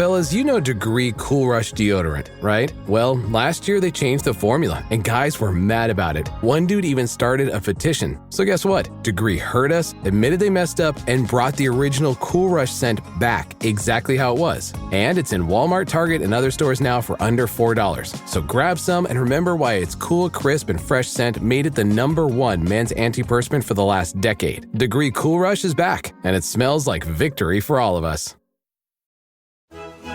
Fellas, you know Degree Cool Rush deodorant, right? Well, last year they changed the formula, and guys were mad about it. One dude even started a petition. So guess what? Degree heard us, admitted they messed up, and brought the original Cool Rush scent back exactly how it was. And it's in Walmart, Target, and other stores now for under $4. So grab some and remember why its cool, crisp, and fresh scent made it the #1 men's antiperspirant for the last decade. Degree Cool Rush is back, and it smells like victory for all of us.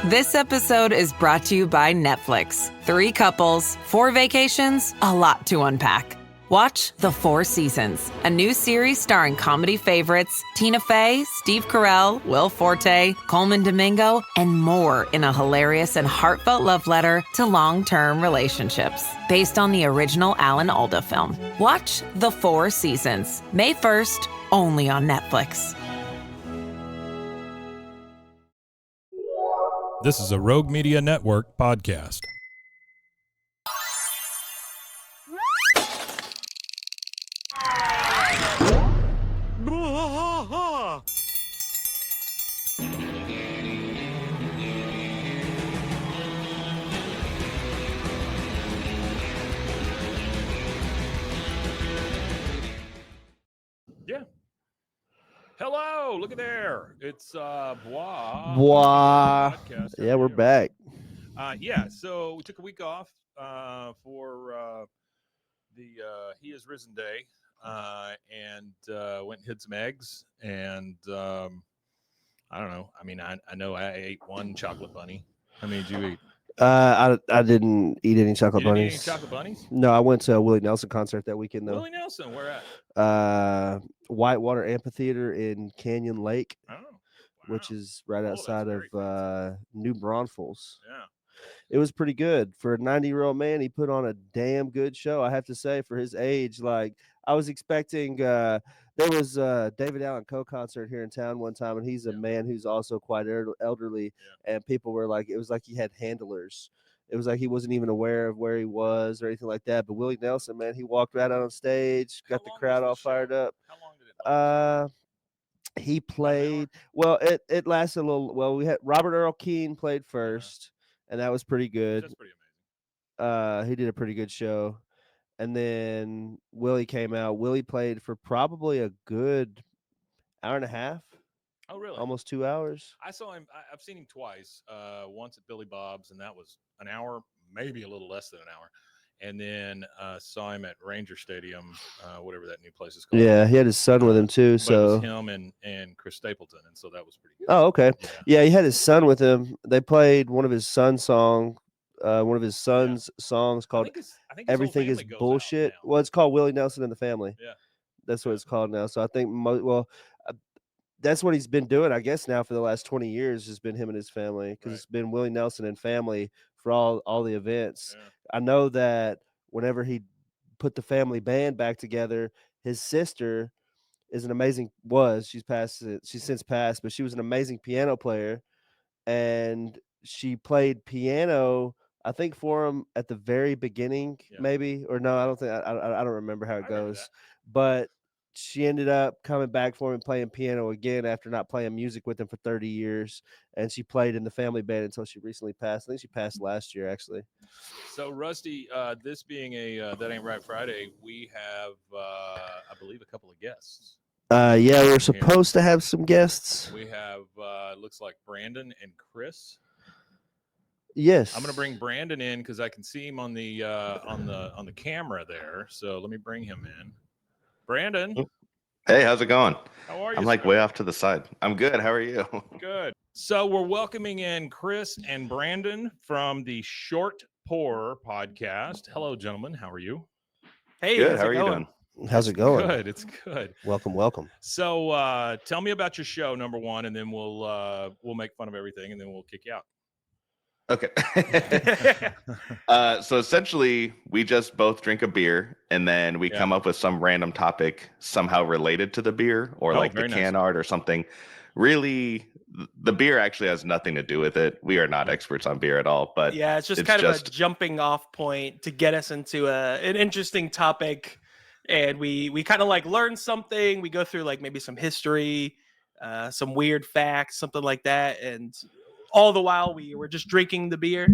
This episode is brought to you by Netflix. 3 couples, 4 vacations, a lot to unpack. Watch The 4 Seasons, a new series starring comedy favorites Tina Fey, Steve Carell, Will Forte, Coleman Domingo, and more in a hilarious and heartfelt love letter to long-term relationships. Based on the original Alan Alda film. Watch The 4 Seasons, May 1st, only on Netflix. This is a Rogue Media Network podcast. Yeah. Hello, look at there. It's Bwaaa. Bwaaa. Yeah, we're back. So we took a week off for the He Is Risen Day and went and hid some eggs. And I don't know. I mean, I know I ate one chocolate bunny. How many did you eat? I didn't eat any chocolate You didn't bunnies. eat any chocolate bunnies? No, I went to a Willie Nelson concert that weekend though. Willie Nelson, where at? Whitewater Amphitheater in Canyon Lake, Oh, wow. which is right outside that's of New Braunfels. Yeah. It was pretty good for a 90-year-old man. He put on a damn good show, I have to say, for his age. Like I was expecting. There was David Allen Coe concert here in town one time, and he's a man who's also quite elderly. Yeah. And people were like, it was like he had handlers. It was like he wasn't even aware of where he was or anything like that. But Willie Nelson, man, he walked right out on stage, got the crowd all fired up. How long did it last? He played. Well, it lasted a little. Well, we had Robert Earl Keen played first, and that was pretty good. That's pretty amazing. He did a pretty good show. And then Willie came out. Willie played for probably a good hour and a half. Oh, really? Almost 2 hours. I saw him. I've seen him twice. Once at Billy Bob's, and that was an hour, maybe a little less than an hour. And then saw him at Ranger Stadium, whatever that new place is called. Yeah, he had his son with him too. But So it was him and Chris Stapleton, and so that was pretty good. Oh, okay. Yeah, he had his son with him. They played one of his son's songs called I think Everything Is Bullshit. Well, it's called Willie Nelson and the Family. Yeah. That's what it's called now. So I think, that's what he's been doing, I guess, now for the last 20 years has been him and his family, because it's been Willie Nelson and family for all the events. Yeah. I know that whenever he put the family band back together, his sister is she's since passed, but she was an amazing piano player, and she played piano, I think, for him at the very beginning, maybe, or no, I don't think, I don't remember how it goes, but she ended up coming back for him and playing piano again after not playing music with him for 30 years. And she played in the family band until she recently passed. I think she passed last year, actually. So, Rusty, this being a That Ain't Right Friday, we have, I believe, a couple of guests. Yeah, we're supposed to have some guests. We have, looks like Brandon and Chris. Yes. I'm going to bring Brandon in because I can see him on the camera there. So let me bring him in. Brandon. Hey, how's it going? How are you? I'm like way off to the side. I'm good. How are you? Good. So we're welcoming in Chris and Brandon from the Short Pour podcast. Hello, gentlemen. How are you? Hey, good. How are you doing? How's it going? Good. It's good. Welcome. So tell me about your show, number one, and then we'll make fun of everything, and then we'll kick you out. Okay. So essentially, we just both drink a beer, and then we come up with some random topic somehow related to the beer, or like the can art or something. Really, the beer actually has nothing to do with it. We are not experts on beer at all, but it's just kind of a jumping off point to get us into an interesting topic. And we kind of like learn something. We go through like maybe some history, some weird facts, something like that. And all the while we were just drinking the beer,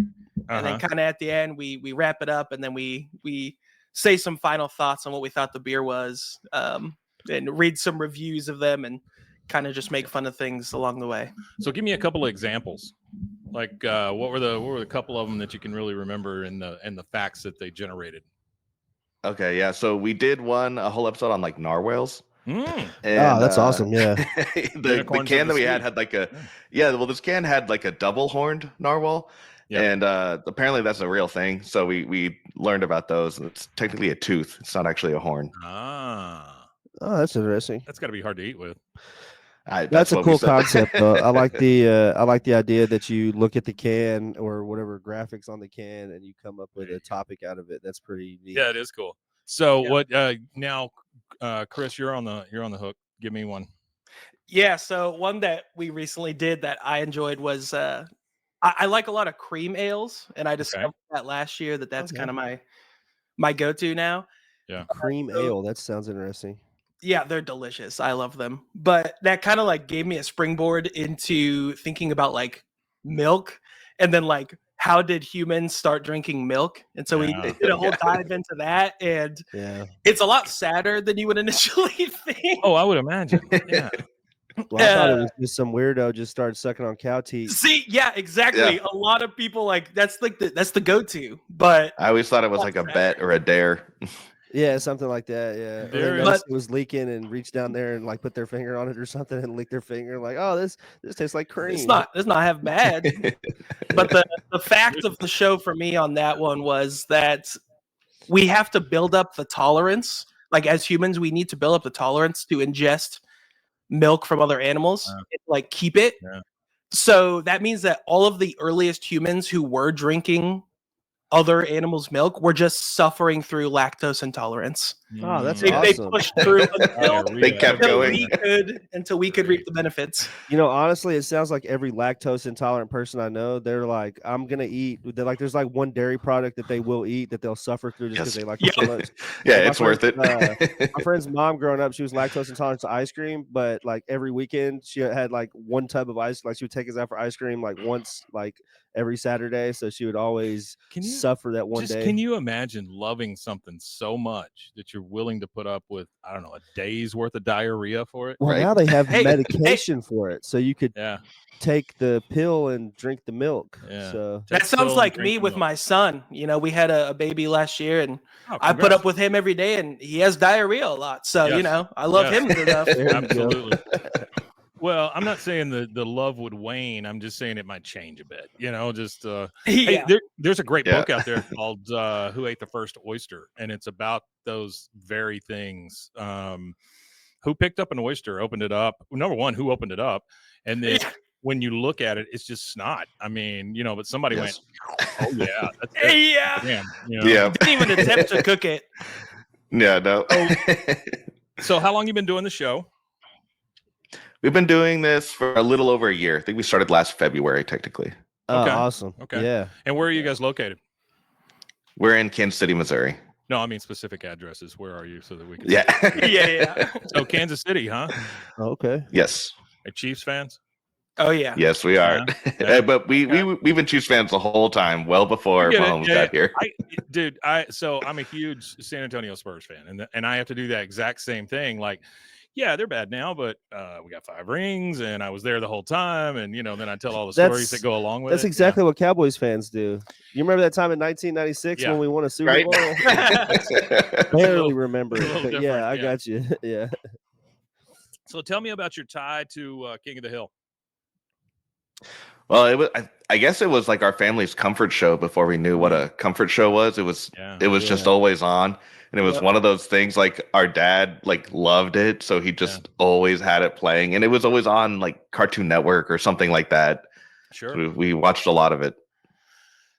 and then kind of at the end we wrap it up, and then we say some final thoughts on what we thought the beer was, and read some reviews of them, and kind of just make fun of things along the way. So give me a couple of examples. Like what were the couple of them that you can really remember and the facts that they generated? Okay, yeah. So we did a whole episode on like narwhals. And, that's awesome. Yeah. the can that we had like this can had like a double horned narwhal. Yep. And apparently that's a real thing. So we learned about those. It's technically a tooth. It's not actually a horn. Oh, that's interesting. That's got to be hard to eat with. That's a cool concept, though. I like the idea that you look at the can or whatever graphics on the can and you come up with a topic out of it. That's pretty neat. Yeah, it is cool. So what now, Chris? You're on the hook. Give me one. Yeah. So one that we recently did that I enjoyed was I like a lot of cream ales, and I discovered that last year that's kind of my go-to now. Yeah, cream ale. That sounds interesting. Yeah, they're delicious. I love them. But that kind of like gave me a springboard into thinking about like milk, and then like how did humans start drinking milk? And so we did a whole dive into that, and it's a lot sadder than you would initially think. Oh, I would imagine. Yeah. Well, I thought it was just some weirdo just started sucking on cow teeth. See, yeah, exactly. Yeah. A lot of people like that's the go-to, but I always thought it was like a bet or a dare. Yeah, something like that. Yeah, it was leaking and reached down there and like put their finger on it or something and licked their finger. Like, oh, this tastes like cream. It's not half bad. But the fact of the show for me on that one was that we have to build up the tolerance. Like as humans, we need to build up the tolerance to ingest milk from other animals, and, like keep it. Yeah. So that means that all of the earliest humans who were drinking other animals' milk were just suffering through lactose intolerance. Oh, that's awesome. They pushed through until we could reap the benefits. You know, honestly, it sounds like every lactose intolerant person I know, they're like, I'm gonna eat. They're like, there's like one dairy product that they will eat that they'll suffer through just because they like it so much. Yeah, it's worth it. My friend's mom growing up, she was lactose intolerant to ice cream, but like every weekend she had like one tub of ice. Like she would take us out for ice cream like once, like every Saturday. So she would always suffer that one day. Can you imagine loving something so much that you're willing to put up with, I don't know, a day's worth of diarrhea for it? Well, now they have medication for it. So you could take the pill and drink the milk. Yeah. So that sounds like me with my son. You know, we had a baby last year and I put up with him every day and he has diarrhea a lot. So, you know, I love him enough. Absolutely. Well, I'm not saying the love would wane. I'm just saying it might change a bit. You know, just hey, there's a great book out there called "Who Ate the First Oyster," and it's about those very things. Who picked up an oyster, opened it up? Number one, who opened it up, and then when you look at it, it's just snot. I mean, you know, but somebody went, "Oh yeah, that's it. Damn, you know? Didn't even attempt to cook it." Yeah, no. So, how long you been doing the show? We've been doing this for a little over a year. I think we started last February, technically. Oh, awesome. Okay. Yeah. And where are you guys located? We're in Kansas City, Missouri. No, I mean specific addresses. Where are you so that we can... Yeah. So Kansas City, huh? Okay. Yes. Are Chiefs fans? Oh, yeah. Yes, we are. Yeah. But we've been Chiefs fans the whole time, well before Mahomes got here. So I'm a huge San Antonio Spurs fan, and I have to do that exact same thing. Like, yeah, they're bad now, but we got 5 rings, and I was there the whole time, and you know, then I tell all the stories that go along with it. That's exactly what Cowboys fans do. You remember that time in 1996 when we won a Super Bowl? Barely remember, but yeah, I got you. Yeah. So tell me about your tie to King of the Hill. Well, it was. I guess it was like our family's comfort show before we knew what a comfort show was. It was. It was just always on. And it was one of those things like our dad like loved it. So he just always had it playing. And it was always on like Cartoon Network or something like that. Sure. So we watched a lot of it.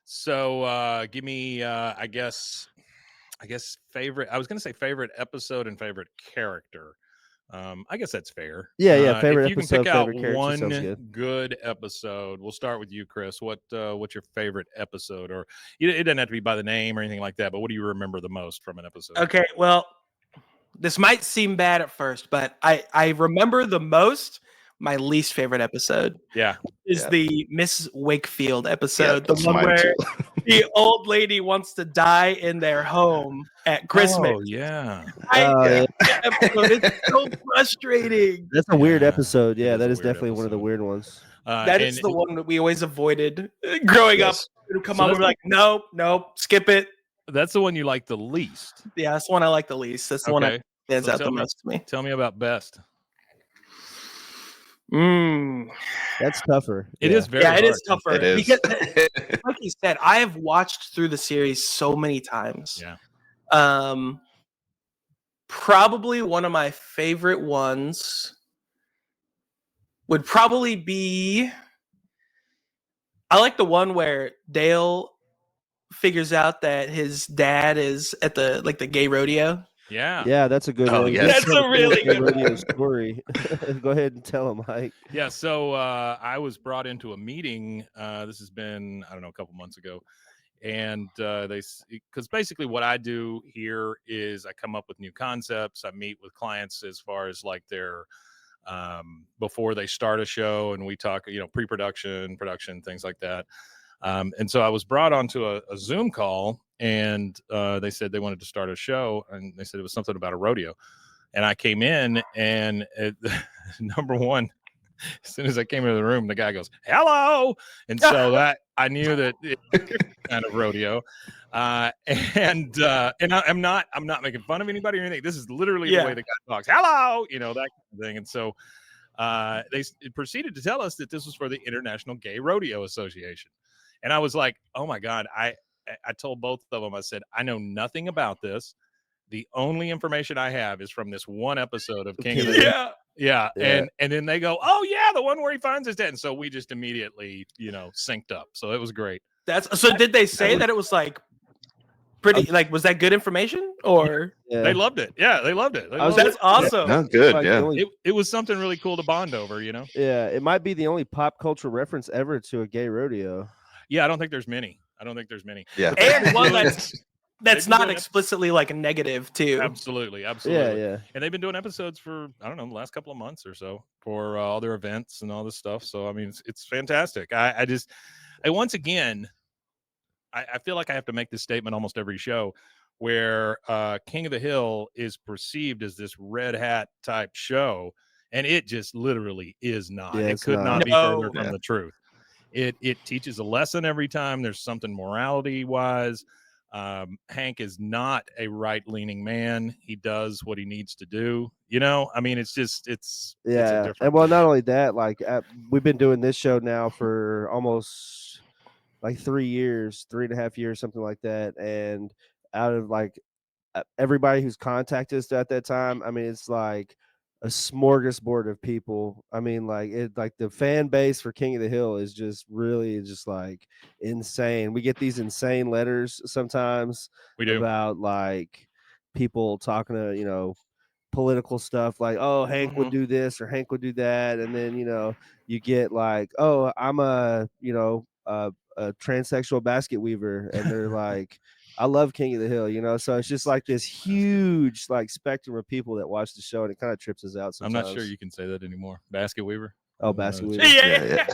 So give me, I guess favorite, I was going to say favorite episode and favorite character. I guess that's fair. Yeah. Favorite if you episode, can pick out favorite one good episode. We'll start with you, Chris. What's your favorite episode? Or it doesn't have to be by the name or anything like that, but what do you remember the most from an episode? Okay, well, this might seem bad at first, but I remember the most my least favorite episode. Yeah. Is the Miss Wakefield episode, Yeah, the one where the old lady wants to die in their home at Christmas. Oh, yeah. That episode, it's so frustrating. That's a weird episode. Yeah, that is weird definitely one of the weird ones. That is the one that we always avoided growing up. It would come on, we'd be like, nope, skip it. That's the one you like the least. Yeah, that's the one I like the least. That's the one that stands out the most to me. Tell me about best. That's tougher. It is very hard. It is tougher. It is. Because, like you said, I have watched through the series so many times. Yeah. Probably one of my favorite ones would probably be, I like the one where Dale figures out that his dad is at the gay rodeo. Yeah, that's a good one. Yes. That's a really good rodeo story. Go ahead and tell him, Mike. Yeah, so I was brought into a meeting. This has been, I don't know, a couple months ago. And because basically what I do here is I come up with new concepts. I meet with clients as far as like their, before they start a show, and we talk, pre-production, production, things like that. And so I was brought onto a Zoom call, and they said they wanted to start a show, and they said it was something about a rodeo. And I came in, and number one, as soon as I came into the room, the guy goes, "Hello," and so that I knew that it was kind of rodeo. And I'm not making fun of anybody or anything. This is literally the way the guy talks. "Hello," that kind of thing. And so they proceeded to tell us that this was for the International Gay Rodeo Association. And I was like, oh my God, I told both of them, I said, I know nothing about this. The only information I have is from this one episode of King of the Hill. Yeah. And then they go, oh yeah, the one where he finds his dad. And so we just immediately, synced up. So it was great. So did they say that it was like pretty, like, was that good information or? Yeah. They loved it. Yeah, they loved it. That's awesome. No, good. Like, it was something really cool to bond over, Yeah, it might be the only pop culture reference ever to a gay rodeo. Yeah, I don't think there's many. Yeah. And one that's not explicitly like a negative too. Absolutely. Yeah. And they've been doing episodes for, I don't know, the last couple of months or so for all their events and all this stuff. So, I mean, it's fantastic. Once again, I feel like I have to make this statement almost every show where King of the Hill is perceived as this red hat type show. And it just literally is not. Yeah, it could not be further from the truth. It teaches a lesson every time. There's something morality wise. Hank is not a right-leaning man. He does what he needs to do. I mean, it's and well, not only that, like we've been doing this show now for almost like 3 years, 3.5 years, something like that. And out of like everybody who's contacted us at that time, I mean, it's like a smorgasbord of people. I mean, like the fan base for King of the Hill is just really just like insane. We get these insane letters sometimes about like people talking to, political stuff like, oh, Hank would do this or Hank would do that. And then, you get like, oh, I'm a transsexual basket weaver. And they're like, I love King of the Hill, so it's just like this huge like spectrum of people that watch the show, and it kind of trips us out sometimes. I'm not sure you can say that anymore. Basket weaver. Oh, basket weaver. Yeah.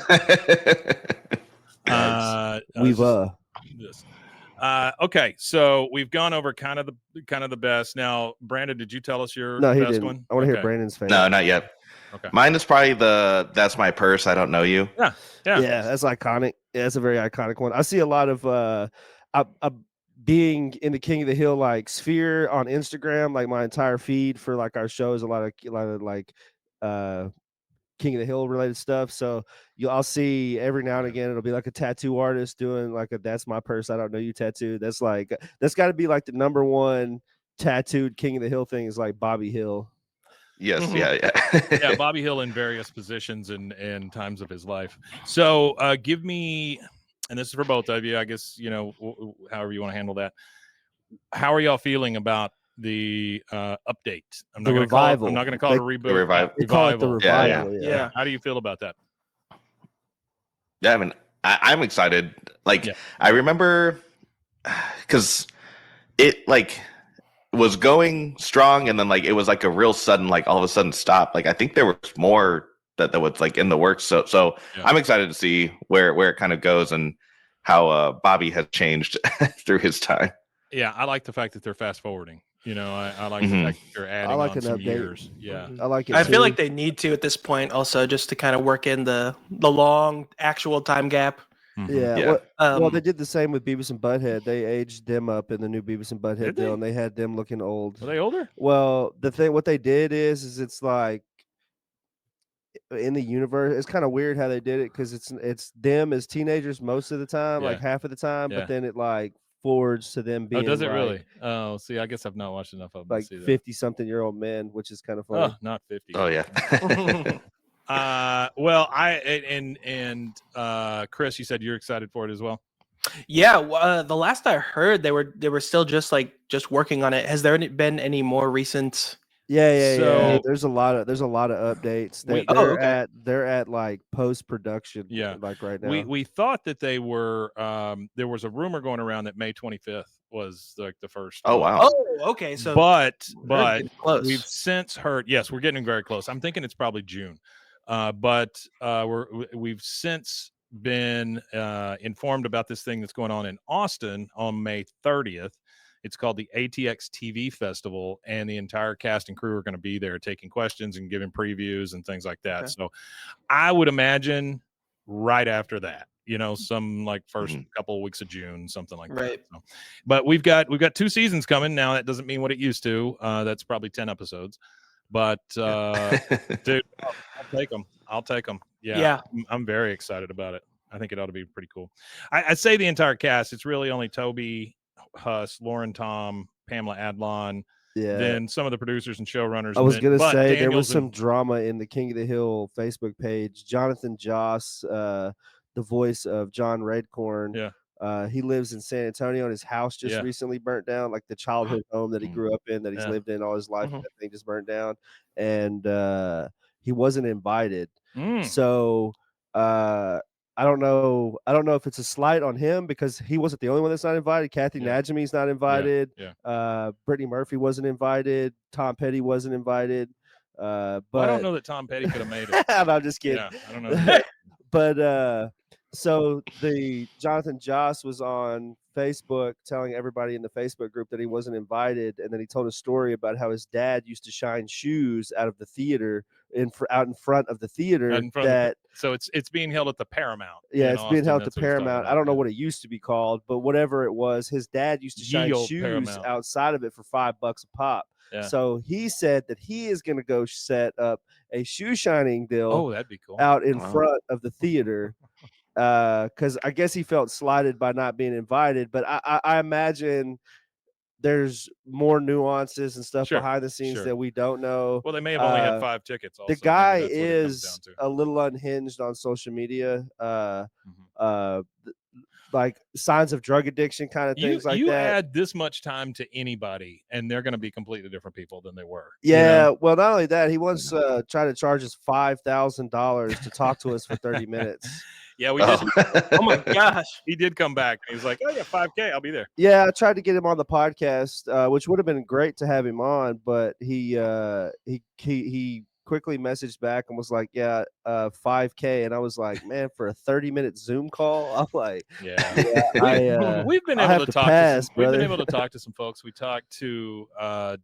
Okay, so we've gone over kind of the best. Now, Brandon, did you tell us your best one? I want to hear Brandon's favorite. No, not yet. Okay. Mine is probably That's My Purse, I Don't Know You. Yeah. That's iconic. Yeah, that's a very iconic one. I see a lot of being in the King of the Hill like sphere on Instagram, like my entire feed for like our shows, a lot of like King of the Hill related stuff. So I'll see every now and again it'll be like a tattoo artist doing like a "That's My Purse, I Don't Know You" tattoo. That's got to be like the number one tattooed King of the Hill thing is like Bobby Hill. Yes, yeah, Bobby Hill in various positions and times of his life. So give me, and this is for both of you, I guess, however you want to handle that. How are y'all feeling about the update? I'm not going to call it a reboot. Revival. They call it the revival. Yeah. How do you feel about that? Yeah, I mean, I'm excited. Like, I remember because it like was going strong, and then like it was like a real sudden, like all of a sudden stop. Like I think there was more that was like in the works. So I'm excited to see where it kind of goes and how Bobby has changed through his time. Yeah, I like the fact that they're fast forwarding. I like the fact that they're adding on some years. Yeah, I like it. I feel like they need to at this point also just to kind of work in the long actual time gap. Yeah. Well, they did the same with Beavis and Butthead. They aged them up in the new Beavis and Butthead deal, and they had them looking old. Were they older? Well, what they did is it's like in the universe. It's kind of weird how they did it because it's them as teenagers most of the time, like half of the time, but then it like forwards to them being. Oh, does it like, really? Oh, see, I guess I've not watched enough of them. Like 50-something-year-old men, which is kind of funny. Oh, not 50. Oh yeah. Well, Chris, you said you're excited for it as well. Yeah, the last I heard, they were still just working on it. Has there been any more recent? Yeah. There's a lot of updates. They're at like post production. Yeah, like right now. We thought that they were. There was a rumor going around that May 25th was like the first. Oh wow. Oh, okay. So, but close. We've since heard. Yes, we're getting very close. I'm thinking it's probably June. But we've since been informed about this thing that's going on in Austin on May 30th. It's called the ATX TV Festival, and the entire cast and crew are going to be there taking questions and giving previews and things like that. Okay. So I would imagine right after that, some like first couple of weeks of June, something like that. So, but we've got 2 seasons coming now. That doesn't mean what it used to. That's probably 10 episodes. But dude, I'll take them. Yeah. I'm very excited about it. I think it ought to be pretty cool. I'd say the entire cast. It's really only Toby Huss, Lauren Tom, Pamela Adlon, then some of the producers and showrunners. I was going to say there was some drama in the King of the Hill Facebook page. Jonathan Joss, the voice of John Redcorn, he lives in San Antonio, and his house just recently burnt down, like the childhood home that he grew up in, that he's lived in all his life. That thing just burnt down, and he wasn't invited. So I don't know if it's a slight on him because he wasn't the only one that's not invited. Kathy Najimy's not invited. Brittany Murphy wasn't invited. Tom Petty wasn't invited. But I don't know that Tom Petty could have made it. I'm just kidding. Yeah, I don't know. But so the Jonathan Joss was on Facebook telling everybody in the Facebook group that he wasn't invited, and then he told a story about how his dad used to shine shoes out of the theater out in front of the theater. So it's being held at the Paramount. Yeah, it's being held at the Paramount. I don't know what it used to be called, but whatever it was, his dad used to shine shoes Paramount outside of it for $5 a pop. Yeah. So he said that he is going to go set up a shoe shining deal. Oh, that'd be cool. Out in front of the theater. Because I guess he felt slighted by not being invited, but I imagine there's more nuances and stuff behind the scenes that we don't know. Well, they may have only had 5 tickets. Also. The guy is a little unhinged on social media. Like signs of drug addiction, kind of things like that. You add this much time to anybody, and they're going to be completely different people than they were. Yeah. Well, not only that, he once tried to charge us $5,000 to talk to us for 30 minutes. Yeah, we did. Oh my gosh, he did come back. He was like, "Oh yeah, $5K, I'll be there." Yeah, I tried to get him on the podcast, which would have been great to have him on, but he quickly messaged back and was like, "Yeah, $5K," and I was like, "Man, for a 30-minute Zoom call?" I'm like, we've been able to talk. We've been able to talk to some folks. We talked to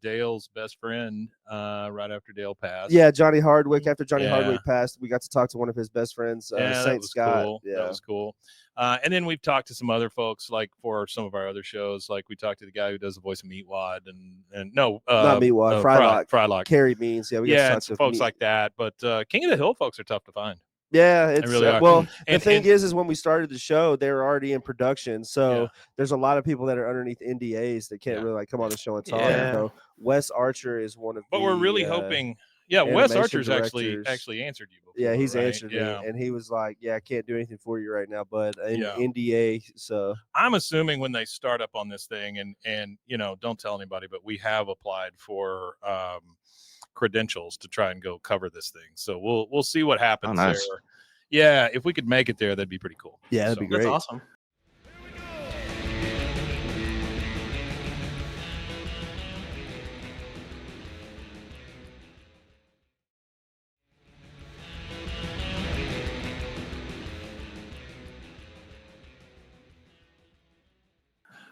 Dale's best friend right after Dale passed. Yeah, Johnny Hardwick. After Johnny Hardwick passed, we got to talk to one of his best friends, Saint Scott. Cool. Yeah, that was cool. And then we've talked to some other folks, like for some of our other shows. Like we talked to the guy who does the voice of Meatwad, and not Meatwad, Frylock. Carrie Means. Yeah, we got to talk to folks like that. But King of the Hill folks are tough to find. Yeah, it's really well. The thing is when we started the show, they were already in production, so there's a lot of people that are underneath NDAs that can't really come on the show and talk. So Wes Archer is one of. But we're really hoping. Yeah, Wes Archer's actually answered you before. Yeah, he's answered me, and he was like, "Yeah, I can't do anything for you right now, but NDA." So I'm assuming when they start up on this thing, and don't tell anybody, but we have applied for credentials to try and go cover this thing. So we'll see what happens there. Yeah, if we could make it there, that'd be pretty cool. Yeah, that'd be great. That's awesome.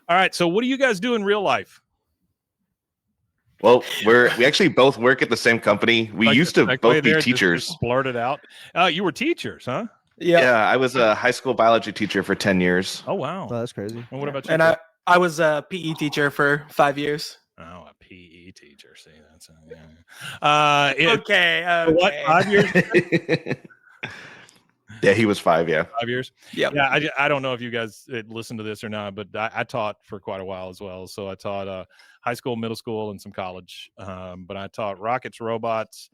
All right. So what do you guys do in real life? Well, we actually both work at the same company. We used to both be teachers. Just blurt it out. You were teachers, huh? Yeah, I was a high school biology teacher for 10 years. Oh, wow. Oh, that's crazy. And what about you? And I was a PE teacher for 5 years. Oh, a PE teacher. See, that's okay. What, 5 years? Yeah, he was 5. Yeah, 5 years. Yeah. I don't know if you guys listened to this or not, but I taught for quite a while as well. So I taught high school, middle school, and some college. But I taught rockets, robots,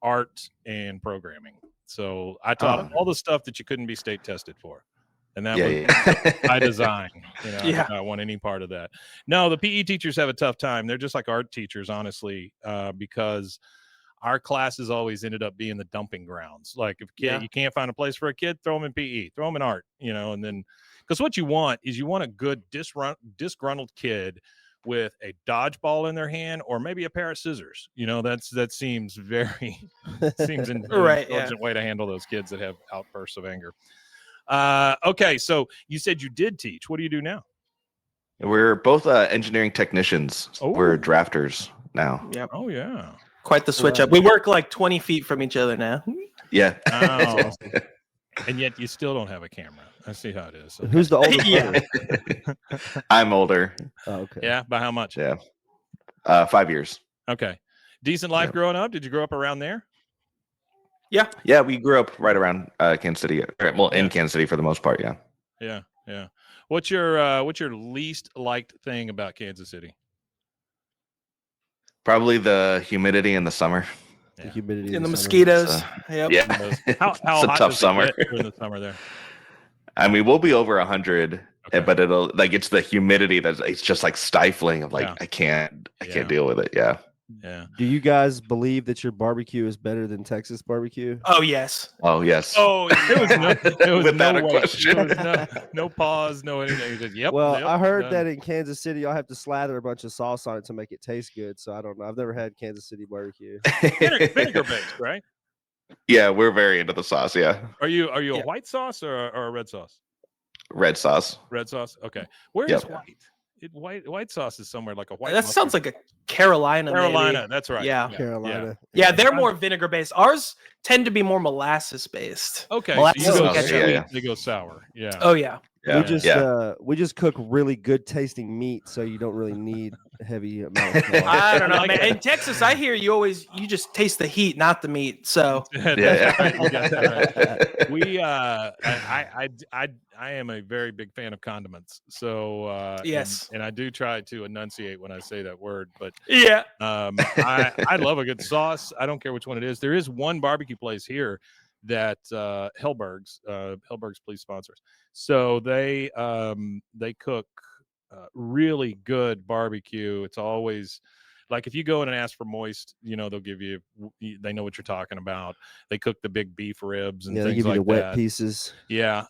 art, and programming. So I taught all the stuff that you couldn't be state tested for. And that was by design. I did not want any part of that. No, the PE teachers have a tough time. They're just like art teachers, honestly, because our classes always ended up being the dumping grounds. Like if you can't find a place for a kid, throw them in PE, throw them in art, and then because what you want is you want a good disgruntled kid with a dodgeball in their hand or maybe a pair of scissors. That seems very seems an intelligent way to handle those kids that have outbursts of anger. Okay, so you said you did teach. What do you do now? We're both engineering technicians. Oh. We're drafters now. Yep. Oh yeah. Quite the switch up. We work like 20 feet from each other now. Yeah. Oh. And yet you still don't have a camera. I see how it is. Okay. Who's the older brother? I'm older. Oh, okay. Yeah, by how much? Yeah. 5 years. Okay. Decent life growing up? Did you grow up around there? Yeah. Yeah, we grew up right around Kansas City. Well, in Kansas City for the most part, yeah. Yeah, yeah. What's your least liked thing about Kansas City? Probably the humidity in the summer. The humidity And the summer. mosquitoes. Yep. Yeah. How It's a hot tough does it summer. get during the summer there? I mean, we'll be over 100, Okay. but it'll it's the humidity it's just like stifling. Of like I can't deal with it. Yeah. Yeah. Do you guys believe that your barbecue is better than Texas barbecue? Oh, yes. Oh yes. Oh, there was Without no a way. question. There was no pause, no anything. You just, yep. Well, yep, I heard done. that in Kansas City, y'all have to slather a bunch of sauce on it to make it taste good. So I don't know. I've never had Kansas City barbecue. vinegar based, right? Yeah, we're very into the sauce. Yeah, Are you a white sauce or a red sauce? red sauce. Red sauce. Okay. Where is white? White sauce is somewhere like a white. That sounds like a Carolina. Carolina. Maybe. That's right. Yeah. Carolina. Yeah, they're more vinegar based. Ours tend to be more molasses based. Okay. Molasses So will get you. they go sour. Yeah. Oh yeah. Yeah. We just cook really good tasting meat, so you don't really need heavy amount of sauce. I don't know, man. In Texas, I hear you just taste the heat, not the meat. So That's right. You got that right. We I am a very big fan of condiments. So yes, and I do try to enunciate when I say that word, but yeah. I love a good sauce. I don't care which one it is. There is one barbecue place here that Hellberg's please sponsors. So they cook really good barbecue. It's always like if you go in and ask for moist, they'll give you. They know what you're talking about. They cook the big beef ribs and they things give you like the wet that. pieces. Yeah,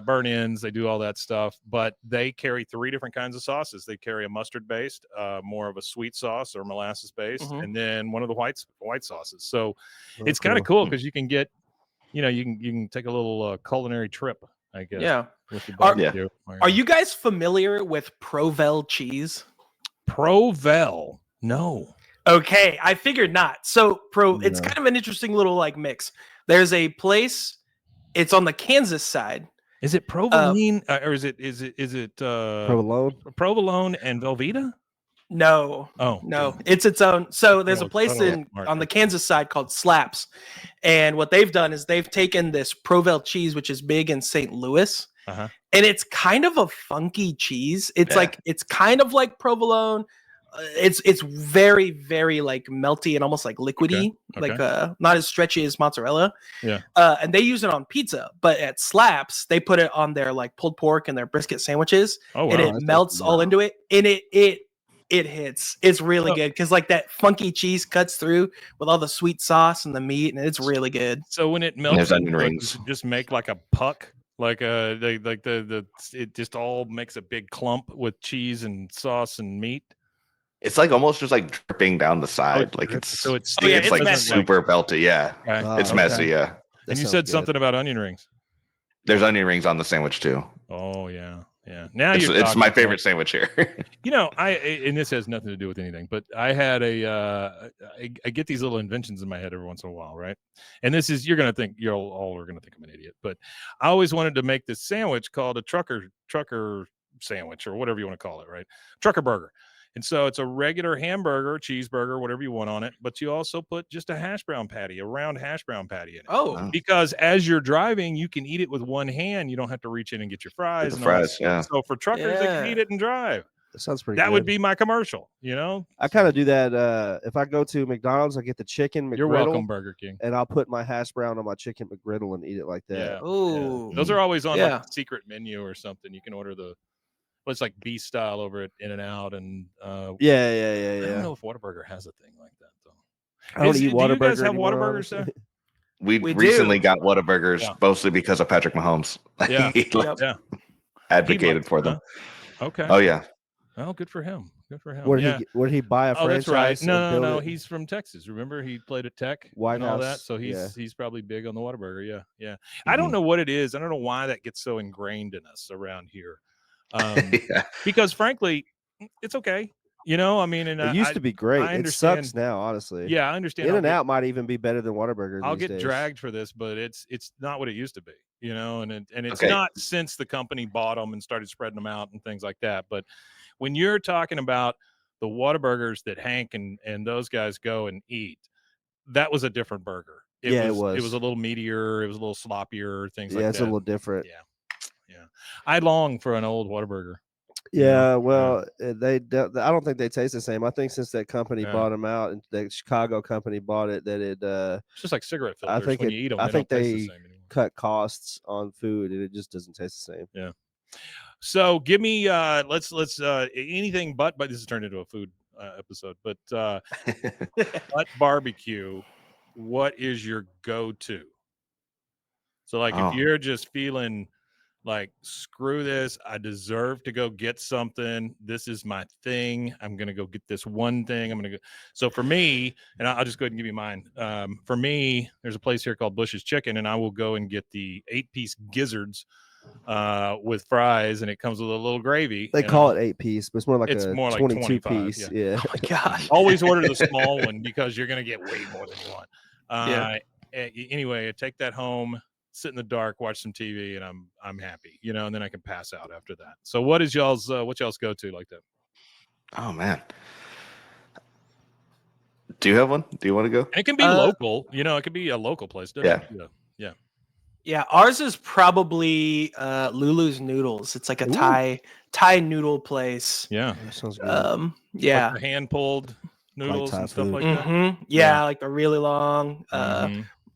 burn ins. They do all that stuff, but they carry 3 different kinds of sauces. They carry a mustard based, more of a sweet sauce or molasses based, and then one of the white sauces. So it's kind of cool because you can get. You can take a little culinary trip, I guess. Yeah. With the barbecue. Are you guys familiar with Provel cheese? Provel? No. Okay, I figured not. So it's kind of an interesting little mix. There's a place. It's on the Kansas side. Is it provolone or is it Provolone? Provolone and Velveeta? No. Oh no, it's its own. So there's a place on the Kansas side called Slaps, and what they've done is they've taken this Provel cheese, which is big in St. Louis, and it's kind of a funky cheese. It's it's kind of like provolone. It's very very melty and almost liquidy, not as stretchy as mozzarella. Yeah. And they use it on pizza, but at Slaps they put it on their pulled pork and their brisket sandwiches, and it melts all into it, and it hits. It's really good because that funky cheese cuts through with all the sweet sauce and the meat, and it's really good. So when it melts, onion rings. Just make like a puck, it just all makes a big clump with cheese and sauce and meat. It's almost just dripping down the side. It's super belty. Yeah, it's messy. Yeah. And you said something about onion rings. There's onion rings on the sandwich too. Oh yeah. Yeah. Now it's my favorite sandwich here. And this has nothing to do with anything, but I had I get these little inventions in my head every once in a while, right? And this is, you're all are gonna think I'm an idiot, but I always wanted to make this sandwich called a trucker sandwich, or whatever you want to call it, right? Trucker burger. And so it's a regular hamburger, cheeseburger, whatever you want on it, but you also put just a round hash brown patty in it. Oh, Because as you're driving, you can eat it with one hand. You don't have to reach in and get your fries. The fries, yeah. So for truckers, they can eat it and drive. That sounds pretty That good. would be my commercial, I kind of do that. If I go to McDonald's, I get the chicken McGriddle. You're welcome, Burger King. And I'll put my hash brown on my chicken McGriddle and eat it like that. Yeah. Oh, Those are always on like the secret menu or something. You can order it's like B style over at In-N-Out, and yeah. I don't know if Whataburger has a thing like that though. I don't eat Whataburger. Do you guys have anymore, Whataburgers there? We recently got Whataburgers mostly because of Patrick Mahomes. Yeah, he advocated for them. Okay. Oh yeah. Well, good for him. Good for him. Would he buy a franchise? That's right. No. He's from Texas. Remember, he played at Tech White and all House. that. So he's probably big on the Whataburger. Yeah. Mm-hmm. I don't know what it is. I don't know why that gets so ingrained in us around here. Because frankly, it's okay. I mean, and it used to be great. It sucks now, honestly. Yeah, I understand. In-N-Out might even be better than Whataburger. I'll get days. dragged for this, but it's not what it used to be. And it's not since the company bought them and started spreading them out and things like that. But when you're talking about the Whataburgers that Hank and those guys go and eat, that was a different burger. It was. It was a little meatier. It was a little sloppier. Things like that. Yeah, it's a little different. Yeah. I long for an old Whataburger. Yeah, well, I don't think they taste the same. I think since that company bought them out, and the Chicago company bought it, that it's just like cigarette filters. I think when you eat them, I think they cut costs on food, and it just doesn't taste the same. Yeah. So give me let's anything but this has turned into a food episode, but butt barbecue. What is your go-to? So if you're just feeling like, screw this, I deserve to go get something, this is my thing, I'm gonna go get this one thing, I'm gonna go. So for me, and I'll just go ahead and give you mine. For me, there's a place here called Bush's Chicken, and I will go and get the 8-piece gizzards with fries, and it comes with a little gravy. They call it 8-piece, but it's more like a 22-piece. Yeah. Oh my gosh. Always order the small one because you're gonna get way more than you want. Anyway, I take that home, sit in the dark, watch some TV, and I'm happy, and then I can pass out after that. So what is y'all's go to like that? Oh man. Do you have one? Do you want to go? And it can be local, it could be a local place. Yeah. Ours is probably Lulu's Noodles. It's like a Thai noodle place. Yeah. That sounds good. Yeah. Like hand pulled noodles and stuff like that. Yeah, like the really long.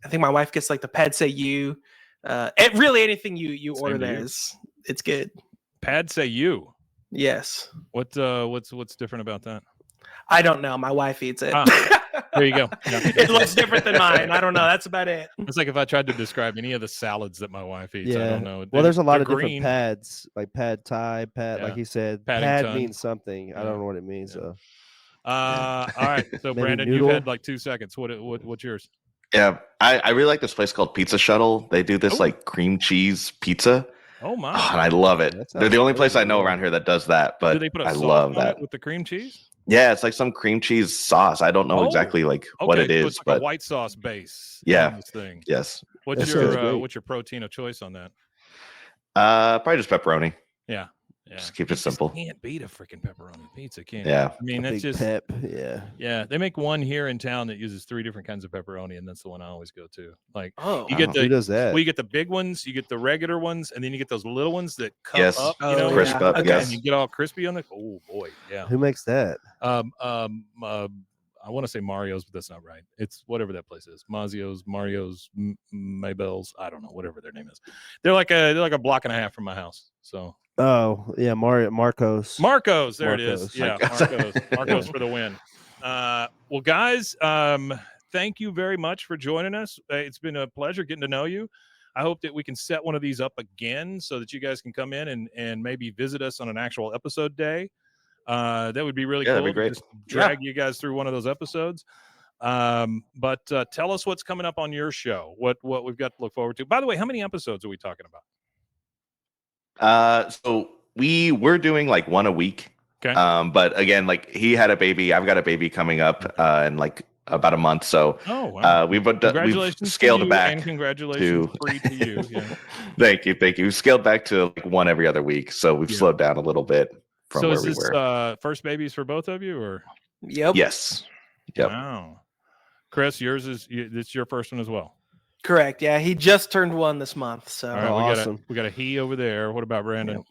I think my wife gets like the pad say you. Really anything you order there it's good. Pad say you. Yes. What's different about that? I don't know. My wife eats it. There you go. Yeah. It looks different than mine. I don't know. That's about it. It's like if I tried to describe any of the salads that my wife eats. I don't know. Well, there's a lot of different pads, like pad Thai, like he said. Paddington. Pad means something. I don't know what it means. Yeah. All right. So Brandon, noodle? you've had like 2 seconds. What's yours? Yeah, I really like this place called Pizza Shuttle. They do this like cream cheese pizza. Oh my! And I love it. They're the only place I know around here that does that. But do they put a I sauce love on that it with the cream cheese. Yeah, it's like some cream cheese sauce. I don't know exactly what it is, it's like but a white sauce base. Yeah. This thing. Yes. What's your protein of choice on that? Probably just pepperoni. Yeah. Just keep it simple. Can't beat a freaking pepperoni pizza, can you? I mean, that's just pep. Yeah. They make one here in town that uses 3 different kinds of pepperoni, and that's the one I always go to. Like, who does that? Well, you get the big ones, you get the regular ones, and then you get those little ones that cut up. Crisp up. Okay. Yes. And you get all crispy on it. Oh boy, yeah. Who makes that? I want to say Mario's, but that's not right. It's whatever that place is. Mazio's, Mario's, Maybell's. I don't know, whatever their name is. They're like a block and a half from my house. So. Oh yeah, Marcos. There it is. Yeah, Marcos for the win. Well, guys, thank you very much for joining us. It's been a pleasure getting to know you. I hope that we can set one of these up again so that you guys can come in and maybe visit us on an actual episode day. That would be really cool. That'd be great. Just drag you guys through one of those episodes. But tell us what's coming up on your show. What we've got to look forward to. By the way, how many episodes are we talking about? So We were doing like one a week. Okay. But again, like he had a baby. I've got a baby coming up in like about a month. So we've scaled back. And congratulations to you. Yeah. Thank you. We've scaled back to like one every other week. So we've slowed down a little bit from where we were. So is this first babies for both of you, or? Yep. Yes. Yep. Wow. Chris, yours is this your first one as well? Correct. Yeah, he just turned 1 this month. So all right, awesome. We got a he over there. What about Brandon? Yep.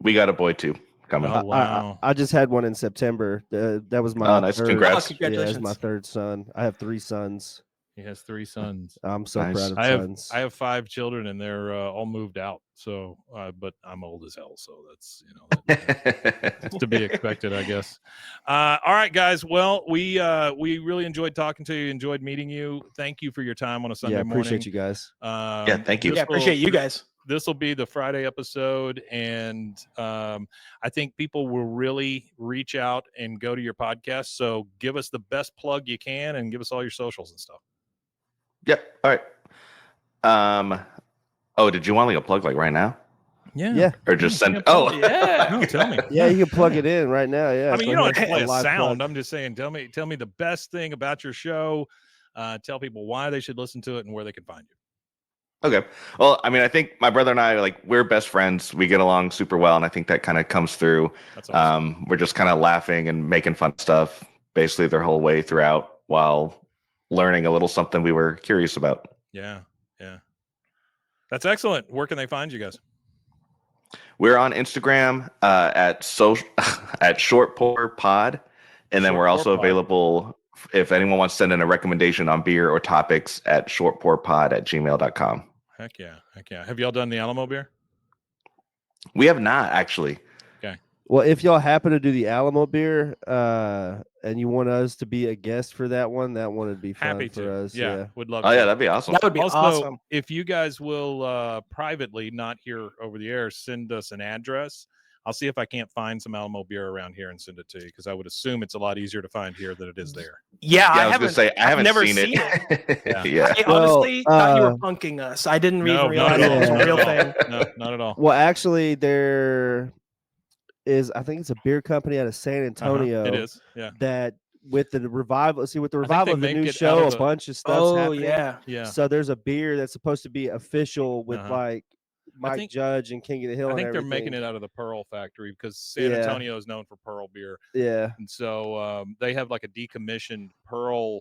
We got a boy too coming. Oh, wow. I just had one in September. That was my nice. third. Congrats. Congratulations. Yeah, it's my third son. I have 3 sons. He has 3 sons. I'm so Nice. proud of sons. I have 5 children, and they're all moved out. So, but I'm old as hell, so that's that's to be expected, I guess. All right, guys. Well, we really enjoyed talking to you. Enjoyed meeting you. Thank you for your time on a Sunday morning. Appreciate you guys. Yeah, thank you. Yeah, appreciate you guys. This will be the Friday episode, and I think people will really reach out and go to your podcast. So give us the best plug you can, and give us all your socials and stuff. Yep. All right. Did you want like a plug like right now? Yeah. Or just send? Yeah. No, tell me. Yeah, you can plug it in right now. Yeah. I mean, you don't have to play a live sound. plug. I'm just saying, tell me the best thing about your show. Tell people why they should listen to it and where they can find you. Okay. Well, I mean, I think my brother and I, like, we're best friends. We get along super well, and I think that kind of comes through. That's awesome. We're just kind of laughing and making fun stuff basically their whole way throughout while learning a little something we were curious about. Yeah. That's excellent. Where can they find you guys? We're on Instagram at ShortPourPod, and then we're also available if anyone wants to send in a recommendation on beer or topics at shortpourpod@gmail.com. Heck yeah. Have y'all done the Alamo beer? We have not, actually. Okay. Well, if y'all happen to do the Alamo beer, and you want us to be a guest for that one would be fun Happy for to. us. Yeah, would love Oh to. yeah, that'd be awesome. That would be also, awesome. If you guys will privately, not here over the air, send us an address. I'll see if I can't find some Alamo beer around here and send it to you, because I would assume it's a lot easier to find here than it is there. Yeah, I was gonna say I haven't never seen it. Yeah. I honestly thought you were punking us. I didn't even realize it was a real thing. No, not at all. Well, actually, there is. I think it's a beer company out of San Antonio. It is. Yeah. That with the revival. See, with the revival of the make new it show, out of a bunch of stuff's happening. Yeah. So there's a beer that's supposed to be official with like Mike Judge and King of the Hill. I think and they're everything. making it out of the Pearl factory, because San Antonio is known for Pearl beer. Yeah. And so they have like a decommissioned Pearl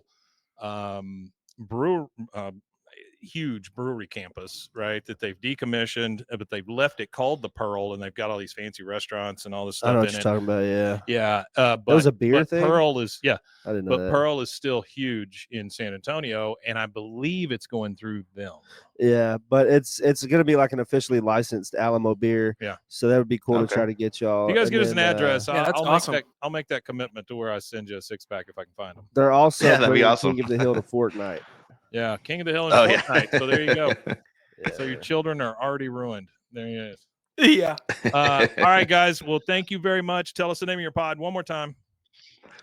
huge brewery campus, right, that they've decommissioned, but they've left it called the Pearl, and they've got all these fancy restaurants and all this stuff I know in what you're it. talking about. Yeah. That was a beer thing? Pearl is I didn't know that. Pearl is still huge in San Antonio, and I believe it's going through them. Yeah, but it's going to be like an officially licensed Alamo beer. Yeah. So that would be cool to try to get y'all. If you guys give us an address, that's awesome. I'll make that commitment to where I send you a 6-pack if I can find them. They're also that'd be awesome. King of the Hill to Fortnite. Yeah, King of the Hill and Fortnite. So there you go. Yeah. So your children are already ruined. There he is. Yeah. All right, guys. Well, thank you very much. Tell us the name of your pod one more time.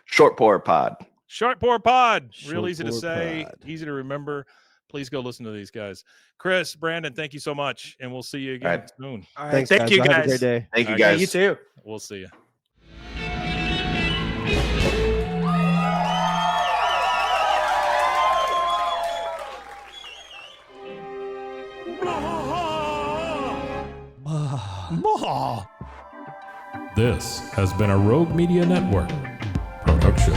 Short Pour Pod. Short Pour Pod. Real Short easy to Pour say, Pod. easy to remember. Please go listen to these guys. Chris, Brandon, thank you so much, and we'll see you again soon. All right. Thanks, Thank guys. you Y'all guys. Have a great day. Thank you All right, guys. You too. We'll see you. This has been a Rogue Media Network production.